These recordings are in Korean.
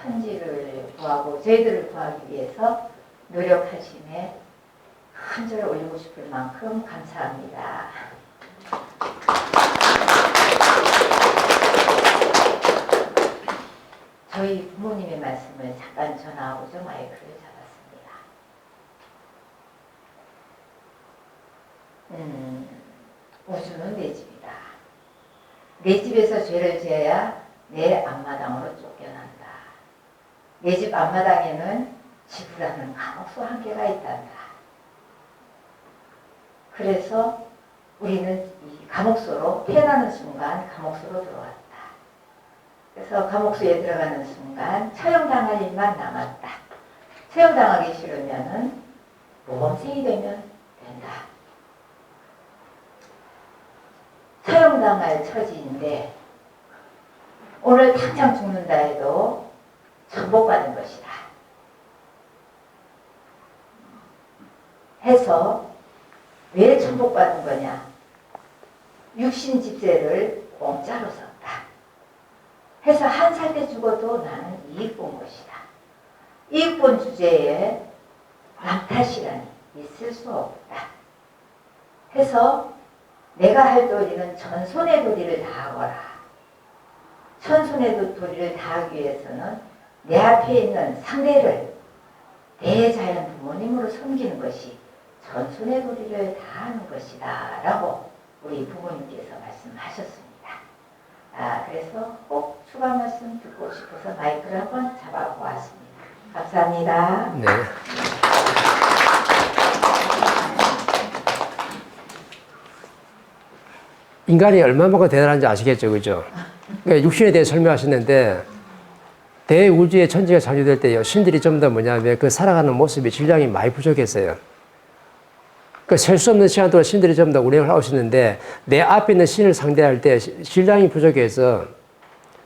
천지를 구하고 저희들을 구하기 위해서 노력하심에 한 절 올리고 싶을 만큼 감사합니다. 저희 부모님의 말씀을 잠깐 전하고자 마이크를 잡았습니다. 우주는 내 집이다. 내 집에서 죄를 지어야 내 앞마당으로 쫓겨난다. 내 집 앞마당에는 지구라는 감옥소 한 개가 있단다. 그래서 우리는 이 감옥소로 태어나는 순간 감옥소로 들어왔다. 그래서 감옥소에 들어가는 순간 처형당할 일만 남았다. 처형당하기 싫으면은 모범생이 되면 된다. 처형당할 처지인데 오늘 당장 죽는다 해도 천복받은 것이다. 해서 왜 천복받은 거냐? 육신 집세를 공짜로 썼다. 해서 한 살 때 죽어도 나는 이익 본 것이다. 이익 본 주제에 남 탓이라니 있을 수 없다. 해서 내가 할 도리는 천손의 도리를 다하거라. 천손의 도리를 다하기 위해서는 내 앞에 있는 상대를 대자연 부모님으로 섬기는 것이 전손의 도리를 다하는 것이다 라고 우리 부모님께서 말씀하셨습니다. 그래서 꼭 추가 말씀 듣고 싶어서 마이크를 한번 잡아보았습니다. 감사합니다. 네. 인간이 얼마만큼 대단한지 아시겠죠, 그죠? 그러니까 육신에 대해 설명하셨는데 대우주의 천지가 창조될 때요, 신들이 전부 다 뭐냐면 그 살아가는 모습이 질량이 많이 부족했어요. 그 셀 수 없는 시간 동안 신들이 전부 다 운행을 하고 있었는데 내 앞에 있는 신을 상대할 때 질량이 부족해서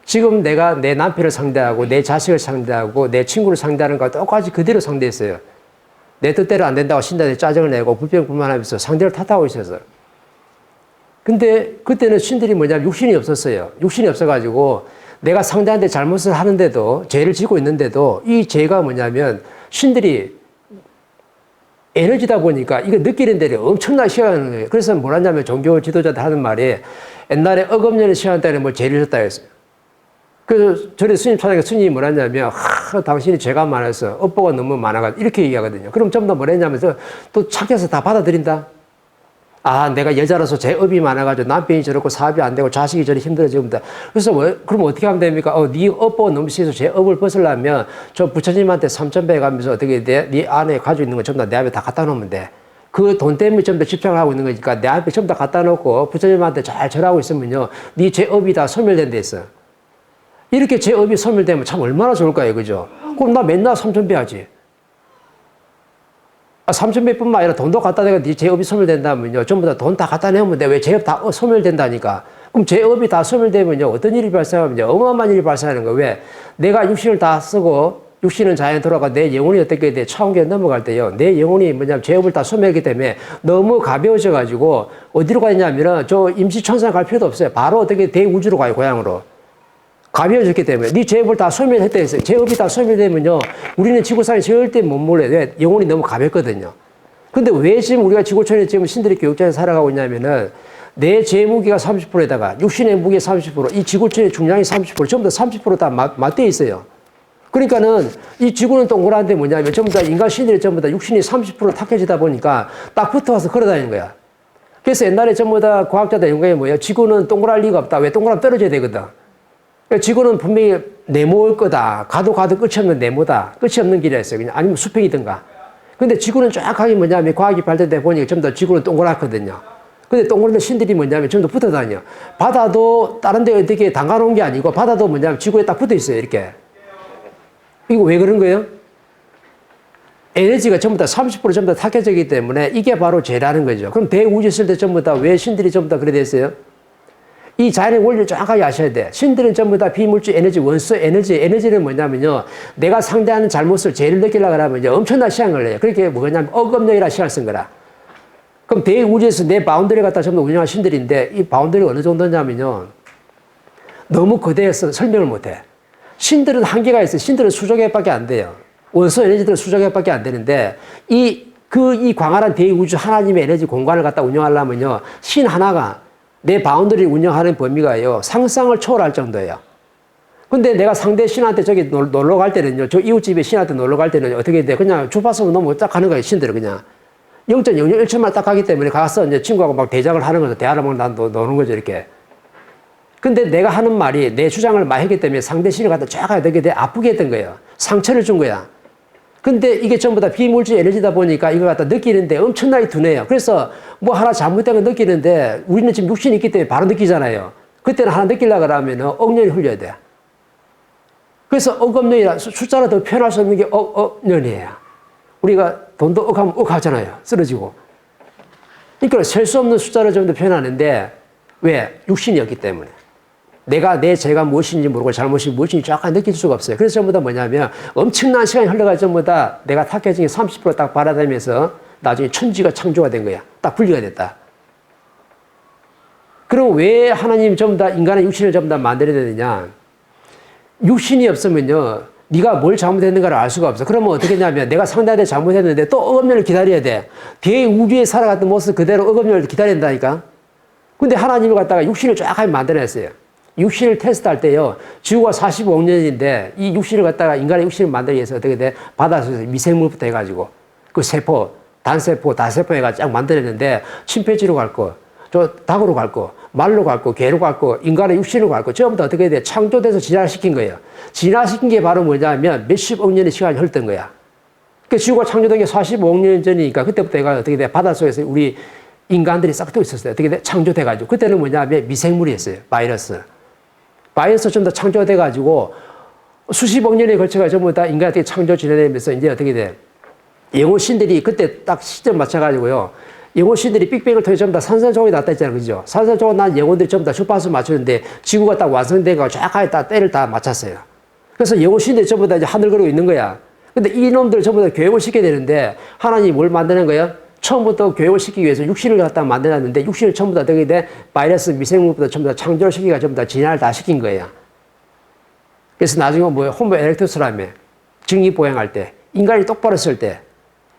지금 내가 내 남편을 상대하고 내 자식을 상대하고 내 친구를 상대하는 것과 똑같이 그대로 상대했어요. 내 뜻대로 안 된다고 신들한테 짜증을 내고 불평불만하면서 상대를 탓하고 있어서. 근데 그때는 신들이 뭐냐면 육신이 없었어요. 육신이 없어가지고 내가 상대한테 잘못을 하는데도 죄를 지고 있는데도 이 죄가 뭐냐면 신들이 에너지다 보니까 이거 느끼는 데를 엄청나게 시간하는 거예요. 그래서 뭘 하냐면 종교 지도자들 하는 말이 옛날에 어금니의 시간 때는 뭐 죄를 졌다 했어요. 그래서 저희 스님 찾아가 스님이 뭘 하냐면 당신이 죄가 많아서 업보가 너무 많아가지고 이렇게 얘기하거든요. 그럼 전부 다 뭘 했냐면 또 착해서 다 받아들인다. 내가 여자라서 제 업이 많아가지고 남편이 저렇고 사업이 안 되고 자식이 저리 힘들어집니다. 그래서 그럼 어떻게 하면 됩니까? 네 업보가 너무 세서 제 업을 벗으려면 저 부처님한테 3,000배 가면서 어떻게 네 안에 가지고 있는 거 전부 다 내 앞에 다 갖다 놓으면 돼. 그 돈 때문에 전부 다 집착을 하고 있는 거니까 내 앞에 전부 다 갖다 놓고 부처님한테 잘 절하고 있으면요, 네 제 업이 다 소멸된 데 있어. 이렇게 제 업이 소멸되면 참 얼마나 좋을까요, 그죠? 그럼 나 맨날 3,000배 하지. 3,000배뿐만 아니라 돈도 갖다 대고 네 제업이 소멸된다면요, 전부 다 돈 다 갖다 내면 돼. 왜 제업 다 소멸된다니까. 그럼 제업이 다 소멸되면요, 어떤 일이 발생하면요, 어마어마한 일이 발생하는 거예요. 왜? 내가 육신을 다 쓰고 육신은 자연에 돌아가 내 영혼이 어떻게 돼? 차원계에 넘어갈 때요, 내 영혼이 뭐냐면 제업을 다 소멸하기 때문에 너무 가벼워져 가지고 어디로 가냐면은 저 임시천상 갈 필요도 없어요. 바로 어떻게 대우주로 가요, 고향으로. 가벼워졌기 때문에. 네 제업을 다 소멸했다 했어요. 제업이 다 소멸되면요, 우리는 지구상에 절대 못 몰라요. 왜? 영혼이 너무 가볍거든요. 근데 왜 지금 우리가 지구촌에 지금 신들이 교육자에 살아가고 있냐면은 내 제 무게가 30%에다가 육신의 무게 30%, 이 지구촌의 중량이 30%, 전부 다 30%다 맞대어 있어요. 그러니까는 이 지구는 동그란데 뭐냐면 전부 다 인간 신들이 전부 다 육신이 30% 탁해지다 보니까 딱 붙어와서 걸어다니는 거야. 그래서 옛날에 전부 다 과학자들 연구에 뭐예요? 지구는 동그랄 리가 없다. 왜? 동그라면 떨어져야 되거든. 지구는 분명히 네모일 거다. 가도 끝이 없는 네모다. 끝이 없는 길이었어요. 그냥 아니면 수평이든가. 근데 지구는 정확하게 뭐냐면 과학이 발달돼 보니까 전부 다 지구는 동그랗거든요. 근데 동그란 신들이 뭐냐면 전부 다 붙어 다녀. 바다도 다른 데 어떻게 담가 놓은 게 아니고 바다도 뭐냐면 지구에 딱 붙어 있어요. 이렇게. 이거 왜 그런 거예요? 에너지가 전부 다 30% 전부 다 탁해지기 때문에 이게 바로 죄라는 거죠. 그럼 대우주 있을 때 전부 다 왜 신들이 전부 다 그래 됐어요? 이 자연의 원리를 정확하게 아셔야 돼. 신들은 전부 다 비물질 에너지, 원소 에너지. 에너지는 뭐냐면요, 내가 상대하는 잘못을 죄를 느끼려고 하면요, 엄청난 시간을 걸려요. 그렇게 뭐냐면 어금력이라 시간을 쓴 거라. 그럼 대우주에서 내 바운더리 갖다 전부 운영한 신들인데 이 바운더리가 어느 정도냐면요, 너무 거대해서 설명을 못 해. 신들은 한계가 있어요. 신들은 수조계밖에 안 돼요. 원소 에너지들은 수조계밖에 안 되는데, 이 광활한 대우주 하나님의 에너지 공간을 갖다 운영하려면요, 신 하나가 내 바운더리를 운영하는 범위가요, 상상을 초월할 정도예요. 근데 내가 상대 신한테 저기 놀러 갈 때는요, 저 이웃집에 신한테 놀러 갈 때는 어떻게 돼? 그냥 주파수 너무 딱 가는 거예요, 신들은 그냥. 0.001초만 딱 가기 때문에 가서 이제 친구하고 막 대작을 하는 거죠. 대화를 막 노는 거죠, 이렇게. 근데 내가 하는 말이 내 주장을 많이 했기 때문에 상대 신을 갖다 쫙 가야 되게 아프게 했던 거예요. 상처를 준 거야. 근데 이게 전부 다 비물질 에너지다 보니까 이걸 갖다 느끼는데 엄청나게 둔해요. 그래서 뭐 하나 잘못된 거 느끼는데 우리는 지금 육신이 있기 때문에 바로 느끼잖아요. 그때는 하나 느끼려고 하면 억년이 흘려야 돼. 그래서 억업년이라 숫자로 더 표현할 수 없는 게 억년이에요. 우리가 돈도 억하면 억하잖아요. 쓰러지고. 그러니까 셀 수 없는 숫자로 좀 더 표현하는데 왜? 육신이었기 때문에. 제가 무엇인지 모르고 잘못이 무엇인지 정확하게 느낄 수가 없어요. 그래서 전부 다 뭐냐면 엄청난 시간이 흘러갈 전부 다 내가 탁해진 게 30%딱 받아다니면서 나중에 천지가 창조가 된 거야. 딱 분리가 됐다. 그럼 왜 하나님 전부 다 인간의 육신을 전부 다 만들어야 되느냐? 육신이 없으면요, 네가 뭘 잘못했는가를 알 수가 없어. 그러면 어떻게 하냐면 내가 상대한테 잘못했는데 또 억압년을 기다려야 돼. 대우주에 살아갔던 모습 그대로 억압년을 기다려야 된다니까. 근데 하나님을 갖다가 육신을 쫙 만들어냈어요. 육신을 테스트할 때요, 지구가 45억 년인데 이 육신을 갖다가 인간의 육신을 만들기 위해서 어떻게 돼? 바닷속에서 미생물부터 해가지고 그 세포, 단세포, 다세포 해가지고 쫙 만들었는데 침팬지로 갈 거, 저 닭으로 갈 거, 말로 갈 거, 개로 갈 거, 인간의 육신으로 갈 거, 전부 다 어떻게 돼? 창조돼서 진화시킨 거예요. 진화시킨 게 바로 뭐냐면 몇십억 년의 시간이 흘렀던 거야. 그 지구가 창조된 게 45억 년 전이니까 그때부터 얘가 어떻게 돼? 바닷속에서 우리 인간들이 싹 또 있었어요. 어떻게 돼? 창조돼가지고. 그때는 뭐냐면 미생물이었어요. 바이러스 좀 더 창조돼가지고 수십억 년에 걸쳐가 전부 다 인간한테 창조 진화되면서 이제 어떻게 돼? 영혼신들이 그때 딱 시점 맞춰가지고요. 영혼신들이 빅뱅을 통해 전부 다 산산조각이 났다 했잖아요. 그죠? 산산조각 난 영혼들이 전부 다 주파수 맞추는데 지구가 딱 완성된 거 정확하게 딱 때를 다 맞췄어요. 그래서 영혼신들이 전부 다 이제 하늘거리고 있는 거야. 근데 이놈들 전부 다 교육을 시켜야 되는데 하나님이 뭘 만드는 거야? 처음부터 교육을 시키기 위해서 육신을 갖다 만들었는데 육신을 전부 다 어떻게 돼? 바이러스, 미생물부터 전부 다 창조를 시키기가 전부 다 진화를 다 시킨 거예요. 그래서 나중에 뭐예요? 호모 에렉투스라며 직립보행할 때, 인간이 똑바로 쓸 때,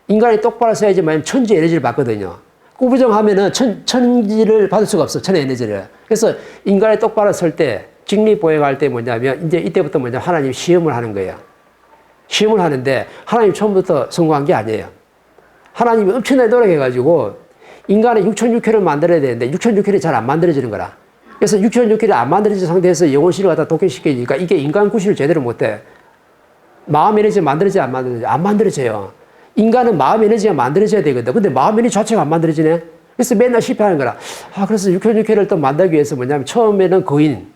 인간이 똑바로 써야지만 천지 에너지를 받거든요. 꾸부정하면은 천지를 받을 수가 없어, 천의 에너지를. 그래서 인간이 똑바로 설 때, 직립보행할 때 뭐냐면 이제 이때부터 뭐냐면 하나님 시험을 하는 거예요. 시험을 하는데 하나님 처음부터 성공한 게 아니에요. 하나님이 엄청나게 노력해가지고 인간의 6,600회를 만들어야 되는데 6,600회이 잘 안 만들어지는 거라. 그래서 6,600회이 안 만들어진 상태에서 영혼신을 갖다 독해시키니까 이게 인간 구실을 제대로 못해. 마음 에너지 만들어져야 안 만들어져요? 안 만들어져요. 인간은 마음 에너지가 만들어져야 되거든. 근데 마음 에너지 자체가 안 만들어지네? 그래서 맨날 실패하는 거라. 그래서 6,600회를 또 만들기 위해서 뭐냐면 처음에는 거인,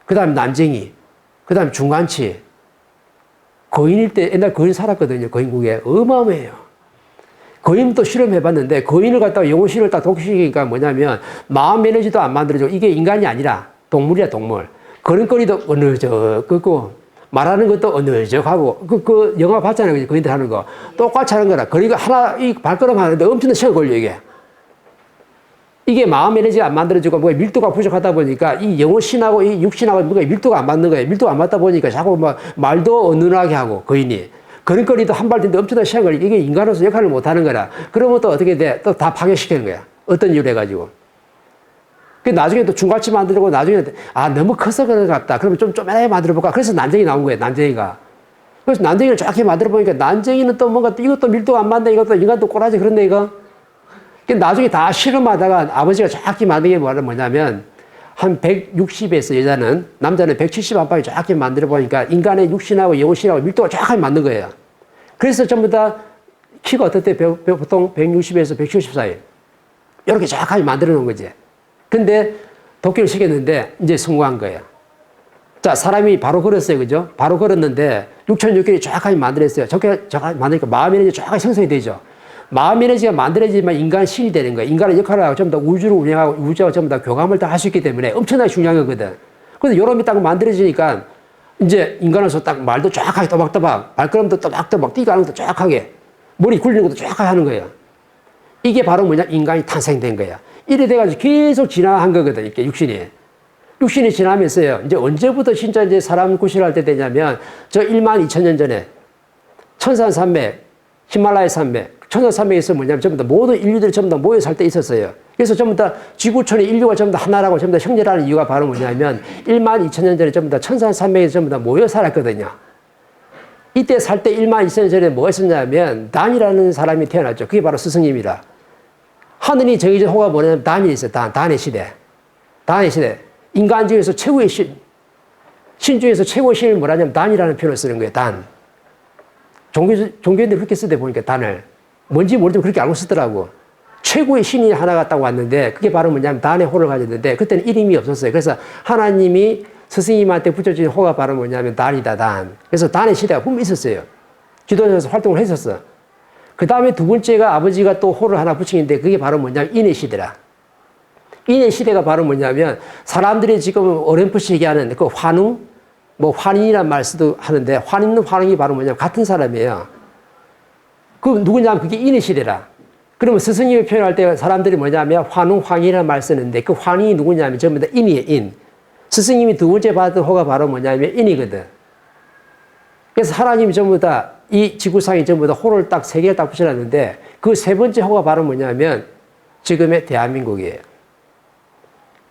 그 다음에 난쟁이, 그 다음에 중간치. 거인일 때 옛날 거인 살았거든요. 거인국에. 어마어마해요. 거인도 실험해봤는데 거인을 갖다가 영혼신을 딱 독시키니까 뭐냐면 마음 에너지도 안 만들어져. 이게 인간이 아니라 동물이야, 동물. 걸음걸이도 어느적하고 말하는 것도 어느적하고 그 영화 봤잖아요. 거인들 하는 거. 똑같이 하는 거라. 거리가 하나 이 발걸음 하는데 엄청난 시간 걸려 이게. 이게 마음 에너지가 안 만들어지고 뭐가 밀도가 부족하다 보니까 이 영혼신하고 이 육신하고 뭐가 밀도가 안 맞는 거예요. 밀도가 안 맞다 보니까 자꾸 막 말도 어눌하게 하고 거인이. 걸음걸이도 한 발 뛴데 엄청난 시간 걸리고 이게 인간으로서 역할을 못 하는 거라. 그러면 또 어떻게 돼? 또 다 파괴시키는 거야. 어떤 이유로 해가지고. 그 나중에 또 중같이 만들고 나중에 너무 커서 그런 것 같다. 그러면 좀 쪼매나게 만들어볼까? 그래서 난쟁이 나온 거예요. 난쟁이가. 그래서 난쟁이를 정확히 만들어보니까 난쟁이는 또 뭔가 이것도 밀도가 안 맞네. 이것도 인간도 꼬라지 그런데 이거. 나중에 다 실험하다가 아버지가 정확히 만든 게 뭐냐면 한 160에서 여자는, 남자는 170 안팎에 정확히 만들어 보니까 인간의 육신하고 영혼신하고 밀도가 정확하게 맞는 거예요. 그래서 전부 다 키가 어떨 때 보통 160에서 170 사이. 이렇게 정확하게 만들어 놓은 거지. 근데 독교를 시켰는데 이제 성공한 거예요. 자, 사람이 바로 걸었어요. 그죠? 바로 걸었는데 6,600이 정확하게 만들었어요. 정확하게 만드니까 마음 에너지 정확하게 생성이 되죠. 마음 에너지가 만들어지면 인간 신이 되는 거예요. 인간의 역할을 하고 전부 다 우주를 운영하고 우주와 전부 다 교감을 다 할 수 있기 때문에 엄청나게 중요한 거거든. 그런데 요놈이 딱 만들어지니까 이제 인간으로서 딱 말도 정확하게 또박또박, 발걸음도 또박또박, 뛰가는 것도 정확하게, 머리 굴리는 것도 정확하게 하는 거예요. 이게 바로 뭐냐? 인간이 탄생된 거야. 이래 돼가지고 계속 진화한 거거든, 이렇게 육신이. 육신이 지나면서요. 이제 언제부터 진짜 이제 사람 구실할 때 되냐면 저 1만 2천 년 전에 천산산맥, 히말라야 산맥, 천산산맥에서 뭐냐면 전부 다 모든 인류들이 전부 다 모여 살 때 있었어요. 그래서 전부 다 지구촌의 인류가 전부 다 하나라고 전부 다 형제라는 이유가 바로 뭐냐면 1만 2천 년 전에 전부 다 천산산맥에서 전부 다 모여 살았거든요. 이때 살 때 1만 2천 년 전에 뭐가 있었냐면 단이라는 사람이 태어났죠. 그게 바로 스승님이라. 하늘이 정해진 호가 뭐냐면 단이 있어요. 단의 시대. 단의 시대. 인간 중에서 최고의 신 중에서 최고의 신을 뭐라냐면 단이라는 표현을 쓰는 거예요. 단. 종교인들이 그렇게 쓰다 보니까 단을. 뭔지 모르지만 그렇게 알고 쓰더라고. 최고의 신이 하나가 딱 왔는데 그게 바로 뭐냐면 단의 호를 가졌는데 그때는 이름이 없었어요. 그래서 하나님이 스승님한테 붙여준 호가 바로 뭐냐면 단이다, 단. 그래서 단의 시대가 분명히 있었어요. 기도전에서 활동을 했었어. 그 다음에 두 번째가 아버지가 또 호를 하나 붙이는데 그게 바로 뭐냐면 인의 시대라. 인의 시대가 바로 뭐냐면 사람들이 지금 어렴풋이 얘기하는 그 환웅, 뭐 환인이란 말 쓰도 하는데 환인은 환웅이 바로 뭐냐면 같은 사람이에요. 그 누구냐면 그게 인의 시대라. 그러면 스승님이 표현할 때 사람들이 뭐냐면 환웅, 황이라는 말 쓰는데 그 환인이 누구냐면 전부 다 인이에요, 인. 스승님이 두 번째 받은 호가 바로 뭐냐면 인이거든. 그래서 하나님이 전부 다 이 지구상에 전부 다 호를 딱 세 개를 딱 붙여놨는데 그 세 번째 호가 바로 뭐냐면 지금의 대한민국이에요.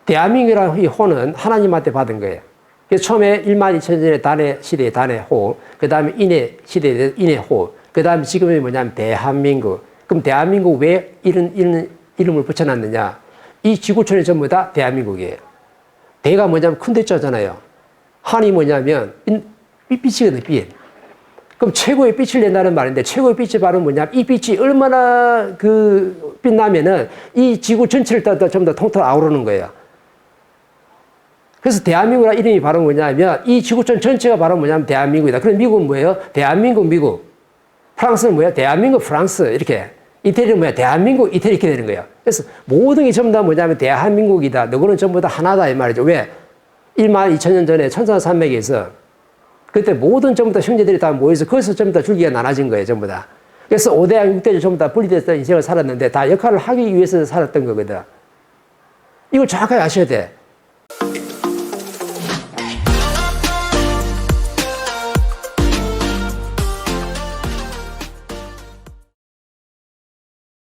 대한민국이라는 이 호는 하나님한테 받은 거예요. 그래서 처음에 1만 2천 전에 단의 시대의 단의 호, 그 다음에 인의 시대의 인의 호, 그 다음에 지금이 뭐냐면 대한민국. 그럼 대한민국 왜 이런 이름을 붙여놨느냐? 이 지구촌이 전부 다 대한민국이에요. 대가 뭐냐면 큰 대자잖아요. 한이 뭐냐면 빛이거든요, 빛. 그럼 최고의 빛을 낸다는 말인데 최고의 빛이 바로 뭐냐면 이 빛이 얼마나 그 빛나면은 이 지구 전체를 전부 다 통틀어 아우르는 거예요. 그래서 대한민국이라는 이름이 바로 뭐냐면 이 지구촌 전체가 바로 뭐냐면 대한민국이다. 그럼 미국은 뭐예요? 대한민국, 미국. 프랑스는 뭐야? 대한민국, 프랑스. 이렇게. 이태리는 뭐야? 대한민국, 이태리 이렇게 되는 거예요. 그래서 모든 게 전부 다 뭐냐면 대한민국이다. 너희는 전부 다 하나다. 이 말이죠. 왜? 1만 2천 년 전에 천산산맥에서 그때 모든 전부 다 형제들이 다 모여서 거기서 전부 다 줄기가 나눠진 거예요. 전부 다. 그래서 5대양 6대주 전부 다 분리됐던 인생을 살았는데 다 역할을 하기 위해서 살았던 거거든. 이걸 정확하게 아셔야 돼.